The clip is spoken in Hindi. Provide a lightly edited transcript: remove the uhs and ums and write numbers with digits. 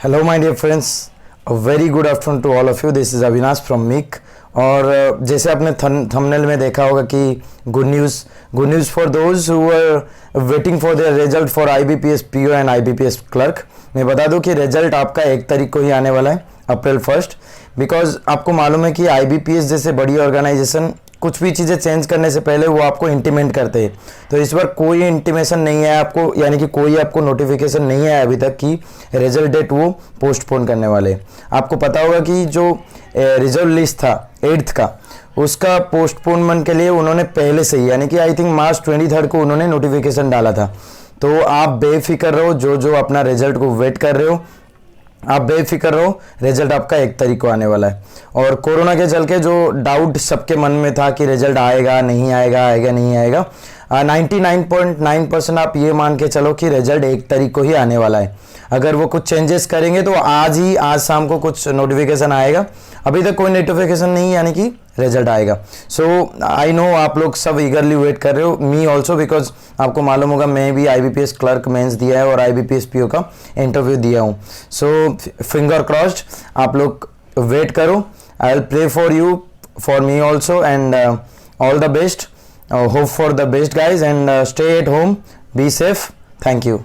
Hello my dear friends, a very good afternoon to all of you. This is Avinash from MIC. और जैसे आपने थंबनेल में देखा होगा कि good news for those who are waiting for their result for IBPS PO and IBPS clerk. मैं बता दूं कि रिजल्ट आपका 1 तारीख को ही आने वाला है, अप्रैल 1. बिकॉज आपको मालूम है कि IBPS जैसे बड़ी ऑर्गेनाइजेशन कुछ भी चीज़ें चेंज करने से पहले वो आपको इंटीमेट करते हैं. तो इस बार कोई इंटीमेशन नहीं है आपको, यानी कि कोई आपको नोटिफिकेशन नहीं है अभी तक कि रिजल्ट डेट वो पोस्टपोन करने वाले. आपको पता होगा कि जो रिजल्ट लिस्ट था 8th का, उसका पोस्टपोनमेंट के लिए उन्होंने पहले से ही, यानी कि आई थिंक मार्च 23 को उन्होंने नोटिफिकेशन डाला था. तो आप बेफिक्र रहो, जो अपना रिजल्ट को वेट कर रहे हो आप बेफिक्र रहो, रिजल्ट आपका 1 तारीख को आने वाला है. और कोरोना के चल के जो डाउट सबके मन में था कि रिजल्ट आएगा नहीं आएगा, आएगा नहीं आएगा, 99.9% आप ये मान के चलो कि रिजल्ट 1 तारीख को ही आने वाला है. अगर वो कुछ चेंजेस करेंगे तो आज शाम को कुछ नोटिफिकेशन आएगा. अभी तक कोई नोटिफिकेशन नहीं, यानी कि रिजल्ट आएगा. सो आई नो आप लोग सब ईगरली वेट कर रहे हो, मी ऑल्सो, बिकॉज आपको मालूम होगा मैं भी IBPS क्लर्क मेंस दिया है और IBPS PO का इंटरव्यू दिया हूँ. सो फिंगर क्रॉस्ड, आप लोग वेट करो. I will pray for you, for me also, and all the best. Hope for the best, guys, and stay at home, be safe. Thank you.